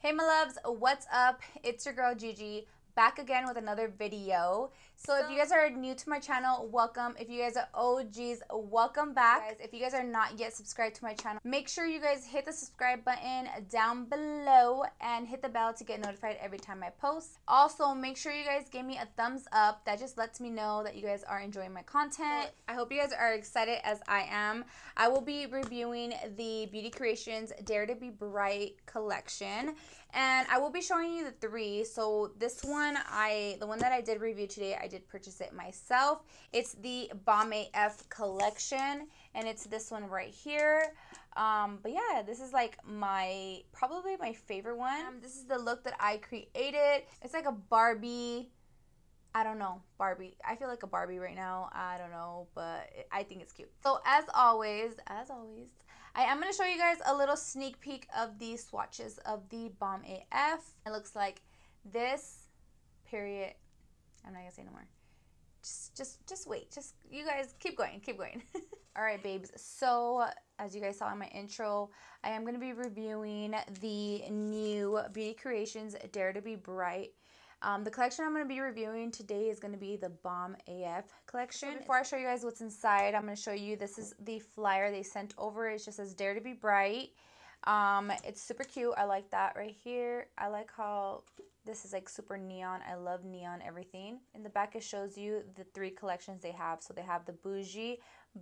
Hey my loves, what's up? It's your girl Gigi, back again with another video. So if you guys are new to my channel, welcome. If you guys are OGs, welcome back. Guys, if you guys are not yet subscribed to my channel, make sure you guys hit the subscribe button down below and hit the bell to get notified every time I post. Also, make sure you guys give me a thumbs up. That just lets me know that you guys are enjoying my content. I hope you guys are excited as I am. I will be reviewing the Beauty Creations Dare to Be Bright collection. And I will be showing you the three. So this one, the one that I did review today, I did purchase it myself. It's the Bomb AF collection, and it's this one right here. But yeah, this is like probably my favorite one. This is the look that I created. It's like a Barbie. I don't know, Barbie. I feel like a Barbie right now. I don't know, but I think it's cute. So as always, I am going to show you guys a little sneak peek of the swatches of the Bomb AF. It looks like this, period. I'm not going to say no more. Just wait. You guys keep going. All right, babes. So as you guys saw in my intro, I am going to be reviewing the new Beauty Creations Dare to Be Bright. The collection I'm going to be reviewing today is going to be the Bomb AF collection. So before I show you guys what's inside, I'm going to show you, this is the flyer they sent over. It just says Dare to Be Bright. It's super cute. I like that right here. I like how this is like super neon. I love neon everything. In the back it shows you the three collections they have. So they have the Bougie,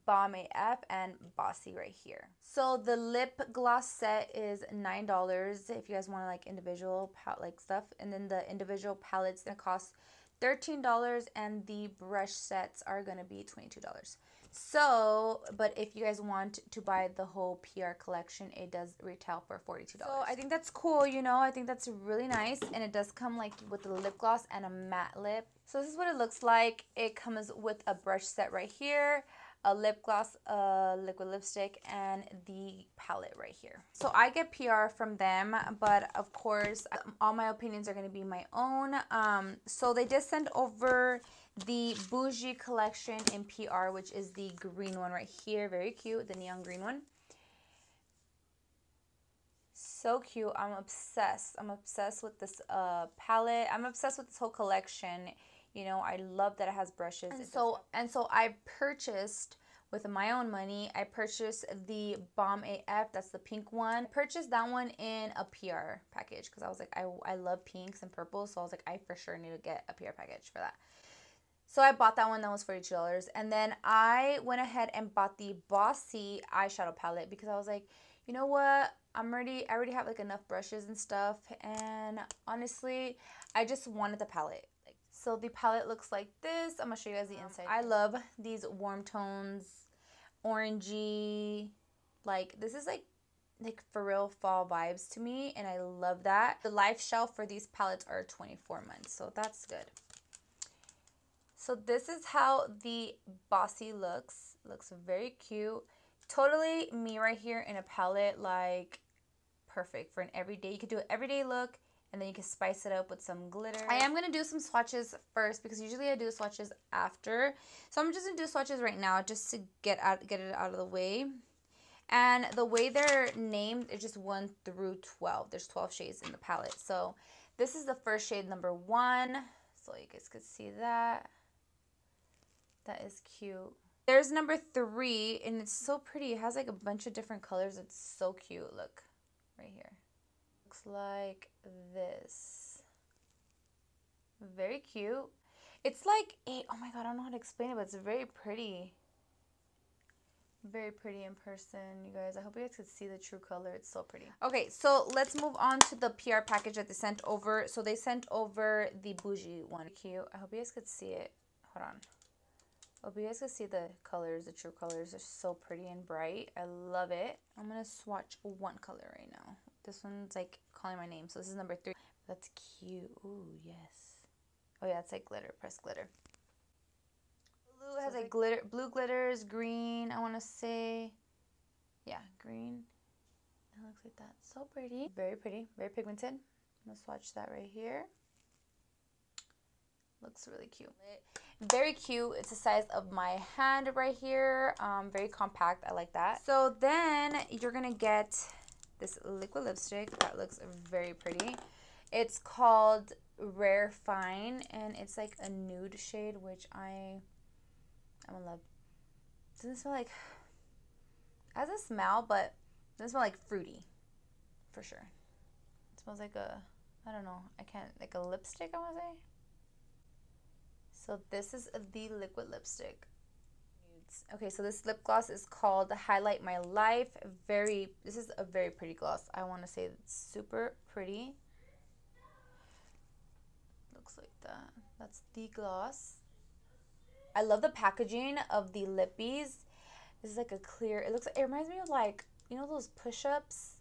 Bomb AF, and Bossy right here. So the lip gloss set is $9 if you guys want like individual like stuff, and then the individual palettes gonna cost $13, and the brush sets are gonna be $22. So, but if you guys want to buy the whole PR collection, it does retail for $42. So I think that's cool, you know, I think that's really nice, and it does come like with the lip gloss and a matte lip. So this is what it looks like. It comes with a brush set right here, a lip gloss, a liquid lipstick, and the palette right here. So I get PR from them, but of course, all my opinions are going to be my own. So they just sent over the Bougie collection in PR, which is the green one right here. Very cute, the neon green one. So cute. I'm obsessed. I'm obsessed with this palette. I'm obsessed with this whole collection. You know, I love that it has brushes. And so I purchased, with my own money, I purchased the Bomb AF. That's the pink one. I purchased that one in a PR package because I was like, I love pinks and purples. So I was like, I for sure need to get a PR package for that. So I bought that one. That was $42. And then I went ahead and bought the Bossy eyeshadow palette because I was like, you know what? I already have like enough brushes and stuff. And honestly, I just wanted the palette. So the palette looks like this. I'm going to show you guys the inside. I love these warm tones, orangey. Like, this is like for real fall vibes to me, and I love that. The life shelf for these palettes are 24 months, so that's good. So this is how the Bossy looks. Looks very cute. Totally me right here in a palette, like perfect for an everyday. You could do an everyday look, and then you can spice it up with some glitter. I am going to do some swatches first because usually I do swatches after. So I'm just going to do swatches right now just to get it out of the way. And the way they're named is just 1 through 12. There's 12 shades in the palette. So this is the first shade, number 1. So you guys could see that. That is cute. There's number 3, and it's so pretty. It has like a bunch of different colors. It's so cute. Look right here. Looks like this. Very cute. It's like oh my god, I don't know how to explain it, but it's very pretty. Very pretty in person, you guys. I hope you guys could see the true color. It's so pretty. Okay, so let's move on to the PR package that they sent over. So they sent over the Bougie one. Cute. I hope you guys could see it. Hold on. I hope you guys can see the colors, the true colors. They're so pretty and bright. I love it. I'm going to swatch one color right now. This one's like calling my name. So this is number 3. That's cute. Ooh, yes. Oh yeah, it's like glitter, pressed glitter. Blue has like glitter, blue glitters, green, I want to say. Yeah, green. It looks like that. So pretty. Very pretty. Very pigmented. I'm going to swatch that right here. Looks really cute. Very cute. It's the size of my hand right here. Very compact. I like that. So then you're going to get this liquid lipstick that looks very pretty. It's called Rare Fine, and it's like a nude shade, which I'm in love. Doesn't smell like, it has a smell, but it doesn't smell like fruity, for sure. It smells like a, I don't know, like a lipstick, I want to say. So this is the liquid lipstick. Okay, so this lip gloss is called Highlight My Life. This is a very pretty gloss. I want to say it's super pretty. Looks like that. That's the gloss. I love the packaging of the lippies. This is like a clear, it reminds me of like, you know those push-ups,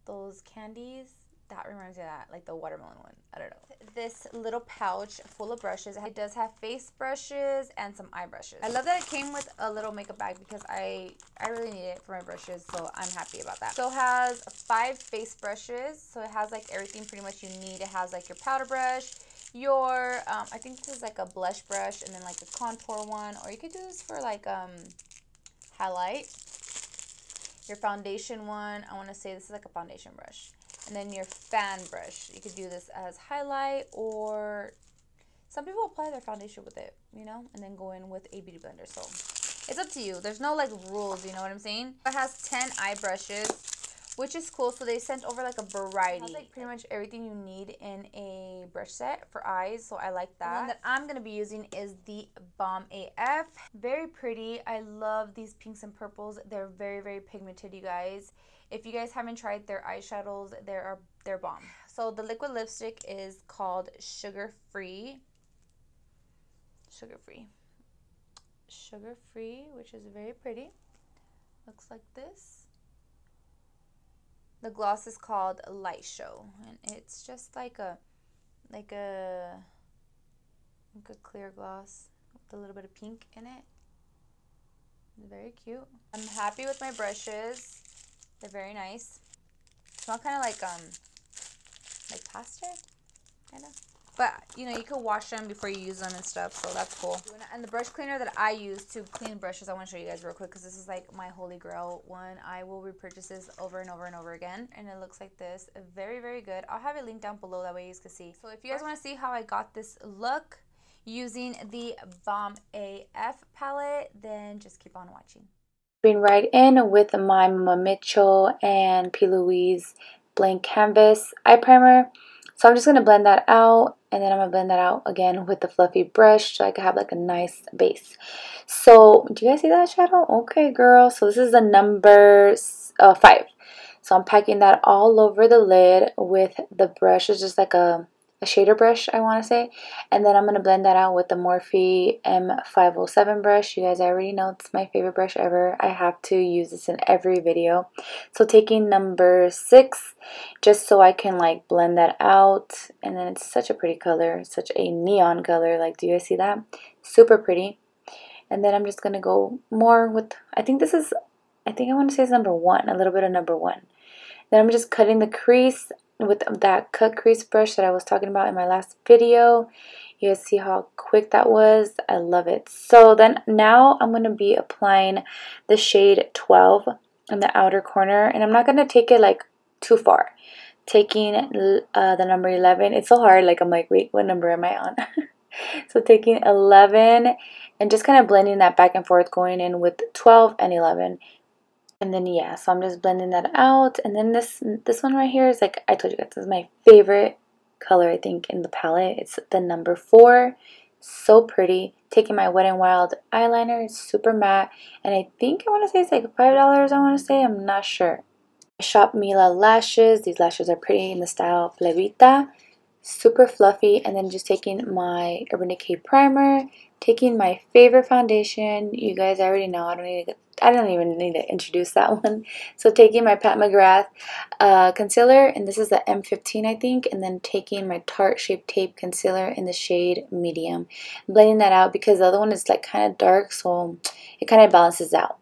those candies? That reminds me of that, like the watermelon one. I don't know. This little pouch full of brushes. It does have face brushes and some eye brushes. I love that it came with a little makeup bag because I really need it for my brushes, so I'm happy about that. So it has 5 face brushes. So it has like everything pretty much you need. It has like your powder brush, your, I think this is like a blush brush, and then like a contour one, or you could do this for like highlight. Your foundation one, I want to say this is like a foundation brush. And then your fan brush, you could do this as highlight, or some people apply their foundation with it, you know, and then go in with a beauty blender. So it's up to you. There's no like rules, you know what I'm saying? It has 10 eye brushes, which is cool. So they sent over like a variety. It has like pretty much everything you need in a brush set for eyes, so I like that. The one that I'm going to be using is the Bomb AF. Very pretty. I love these pinks and purples. They're very, very pigmented, you guys. If you guys haven't tried their eyeshadows, they're bomb. So the liquid lipstick is called Sugar Free, which is very pretty. Looks like this. The gloss is called Light Show, and it's just like a clear gloss with a little bit of pink in it. Very cute. I'm happy with my brushes. They're very nice. Smell kind of like plastic, kind of. But, you know, you can wash them before you use them and stuff, so that's cool. And the brush cleaner that I use to clean brushes, I want to show you guys real quick because this is like my holy grail one. I will repurchase this over and over and over again, and it looks like this. Very, very good. I'll have it linked down below, that way you guys can see. So if you guys want to see how I got this look using the Bomb AF palette, then just keep on watching. Right in with my Mama Mitchell and P. Louise Blank Canvas eye primer. So I'm just going to blend that out, and then I'm going to blend that out again with the fluffy brush so I can have like a nice base. So do you guys see that shadow? Okay, girl. So this is the number 5. So I'm packing that all over the lid with the brush. It's just like a shader brush, I want to say. And then I'm going to blend that out with the Morphe M507 brush. You guys already know it's my favorite brush ever. I have to use this in every video. So taking number 6 just so I can like blend that out. And then it's such a pretty color, such a neon color. Like, do you guys see that? Super pretty. And then I'm just going to go more with, I think I want to say it's number 1, a little bit of number 1. Then I'm just cutting the crease with that cut crease brush that I was talking about in my last video. You guys see how quick that was? I love it. So then now I'm going to be applying the shade 12 in the outer corner, and I'm not going to take it like too far. Taking the number 11. It's so hard, like I'm like, wait, what number am I on? So taking 11 and just kind of blending that back and forth, going in with 12 and 11. And then yeah, so I'm just blending that out. And then this one right here is like, I told you guys, this is my favorite color, I think, in the palette. It's the number 4. So pretty. Taking my Wet n Wild eyeliner. It's super matte. And I think I want to say it's like $5, I want to say. I'm not sure. I shop Mila lashes. These lashes are pretty in the style Plebita. Super fluffy. And then just taking my Urban Decay primer. Taking my favorite foundation. You guys already know. I don't even need to introduce that one. So taking my Pat McGrath concealer, and this is the M15, I think, and then taking my Tarte Shape Tape concealer in the shade medium. Blending that out because the other one is like kind of dark, so it kind of balances out.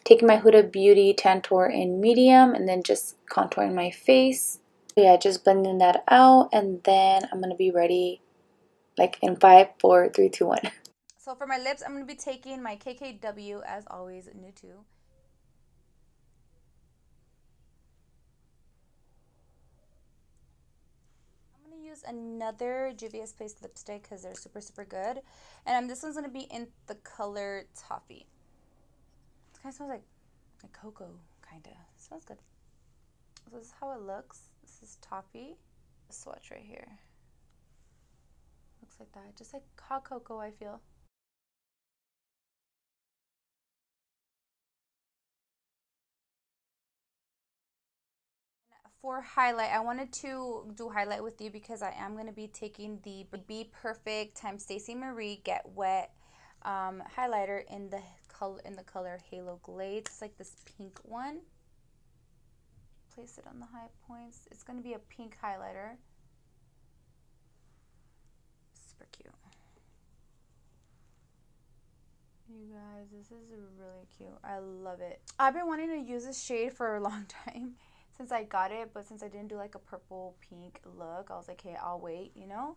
Taking my Huda Beauty Tantour in medium, and then just contouring my face. Yeah, just blending that out, and then I'm going to be ready like in 5, 4, 3, 2, 1. So for my lips, I'm going to be taking my KKW, as always, new too. use another Juvia's Place lipstick because they're super, super good. And this one's going to be in the color Toffee. It kind of smells like cocoa, kind of. Smells good. So this is how it looks. This is Toffee. The swatch right here. Looks like that. Just like hot cocoa, I feel. For highlight, I wanted to do highlight with you because I am going to be taking the Be Perfect times Stacey Marie Get Wet highlighter in the color Halo Glaze. It's like this pink one. Place it on the high points. It's going to be a pink highlighter. Super cute. You guys, this is really cute. I love it. I've been wanting to use this shade for a long time since I got it, but since I didn't do like a purple pink look, I was like, hey, I'll wait, you know?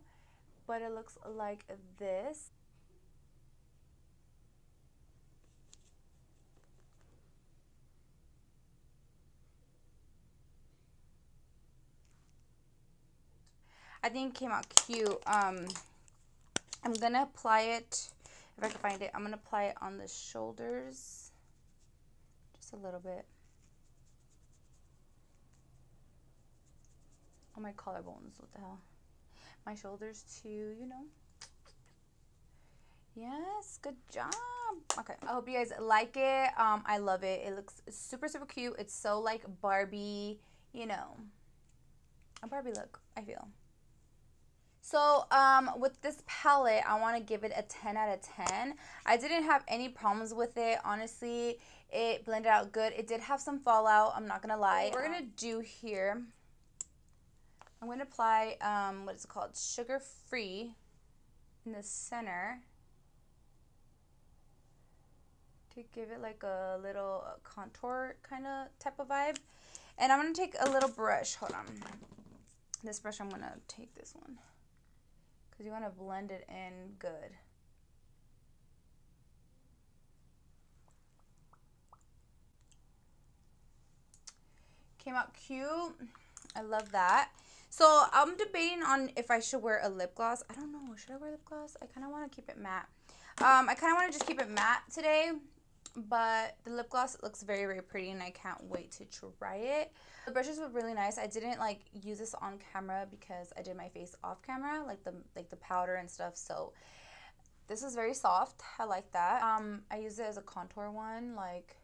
But it looks like this. I think it came out cute. I'm gonna apply it, if I can find it, I'm gonna apply it on the shoulders. Just a little bit. On my collarbones, what the hell? My shoulders too, you know. Yes, good job. Okay, I hope you guys like it. I love it. It looks super, super cute. It's so like Barbie, you know, a Barbie look, I feel. So with this palette, I want to give it a 10 out of 10. I didn't have any problems with it. Honestly, it blended out good. It did have some fallout, I'm not going to lie. What we're going to do here, I'm going to apply, what is it called? Sugar Free in the center to give it like a little contour kind of type of vibe. And I'm going to take a little brush. Hold on. This brush, I'm going to take this one, because you want to blend it in good. Came out cute. I love that. So I'm debating on if I should wear a lip gloss. I don't know. Should I wear lip gloss? I kind of want to keep it matte. I kind of want to just keep it matte today. But the lip gloss looks very, very pretty, and I can't wait to try it. The brushes were really nice. I didn't like use this on camera because I did my face off camera, like the powder and stuff. So this is very soft. I like that. I use it as a contour one, like,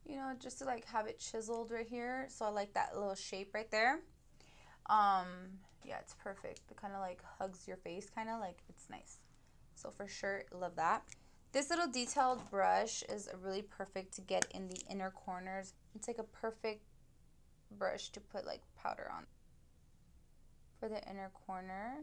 you know, just to like have it chiseled right here. So I like that little shape right there. Yeah, it's perfect. It kind of like hugs your face, kind of like, it's nice. So for sure, love that. This little detailed brush is really perfect to get in the inner corners. It's like a perfect brush to put like powder on for the inner corner.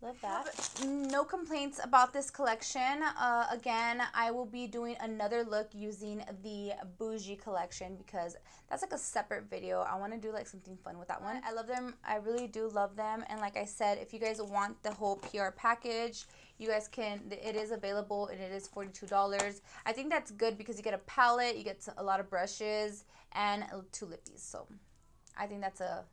Love that. No complaints about this collection. Again, I will be doing another look using the Bougie collection because that's like a separate video. I want to do like something fun with that one. I love them. I really do love them. And like I said, if you guys want the whole PR package, you guys can, it is available, and it is $42. I think that's good because you get a palette, you get a lot of brushes, and 2 lippies. So I think that's a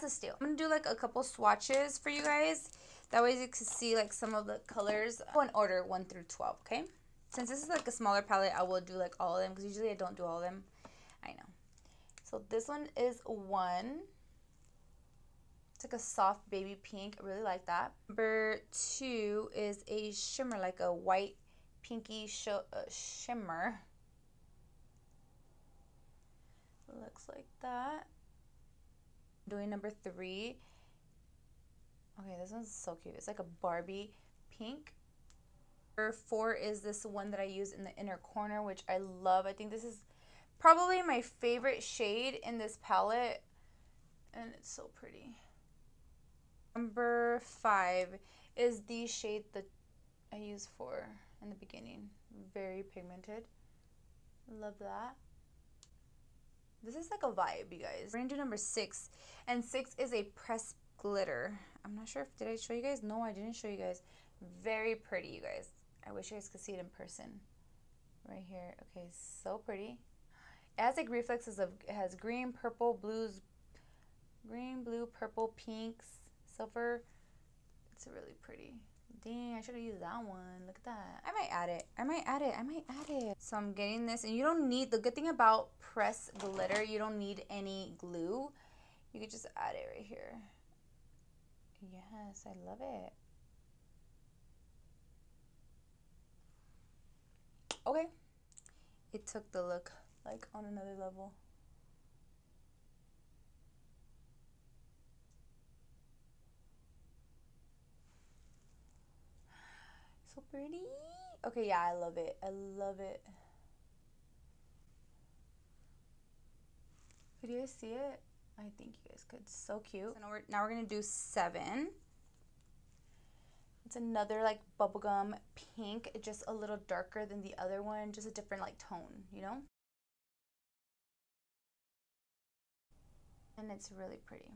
steal. I'm going to do like a couple swatches for you guys. That way you can see like some of the colors. Go in order 1 through 12, okay? Since this is like a smaller palette, I will do like all of them because usually I don't do all of them. I know. So this one is 1. It's like a soft baby pink. I really like that. Number 2 is a shimmer, like a white pinky shimmer. Looks like that. Doing number 3. Okay, this one's so cute. It's like a Barbie pink. Number 4 is this one that I use in the inner corner, which I love. I think this is probably my favorite shade in this palette, and it's so pretty. Number 5 is the shade that I used for in the beginning. Very pigmented. Love that. This is like a vibe, you guys. We're gonna do number 6, and 6 is a pressed glitter. I'm not sure if, did I show you guys? No, I didn't show you guys. Very pretty, you guys. I wish you guys could see it in person. Right here. Okay, so pretty. It has like reflexes of, it has green, purple, blues, Green, blue, purple, pinks, silver. It's really pretty. Dang, I should have used that one. Look at that. I might add it. I might add it. I might add it. So I'm getting this. And you don't need, the good thing about pressed glitter, you don't need any glue. You could just add it right here. Yes, I love it. Okay. It took the look like on another level. So pretty. Okay, yeah, I love it. I love it. Could you guys see it? I think you guys could. So cute. So now we're gonna do 7. It's another like bubblegum pink, just a little darker than the other one, just a different like tone, you know? And it's really pretty.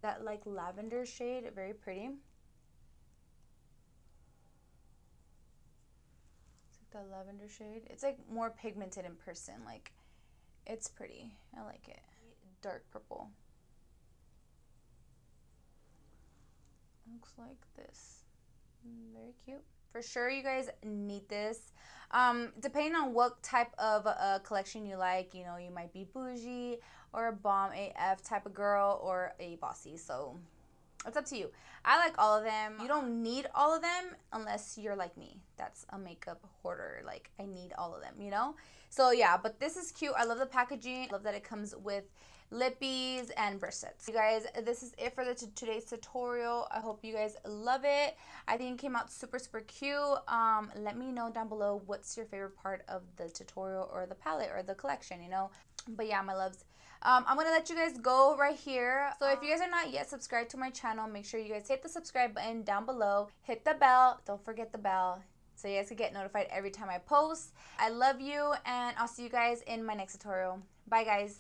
That like lavender shade, very pretty. It's like the lavender shade. It's like more pigmented in person, like it's pretty. I like it. Dark purple. Looks like this. Very cute. For sure you guys need this. Depending on what type of collection you like, you know, you might be bougie or a bomb AF type of girl or a bossy, so it's up to you. I like all of them. You don't need all of them unless you're like me. That's a makeup hoarder. Like, I need all of them, you know? So yeah, but this is cute. I love the packaging. I love that it comes with lippies and brush sets. You guys, this is it for today's tutorial. I hope you guys love it. I think it came out super cute. Let me know down below what's your favorite part of the tutorial or the palette or the collection, you know? But yeah, my loves, I'm gonna let you guys go right here. So if you guys are not yet subscribed to my channel, make sure you guys hit the subscribe button down below, hit the bell, don't forget the bell, so you guys can get notified every time I post. I love you, and I'll see you guys in my next tutorial. Bye guys.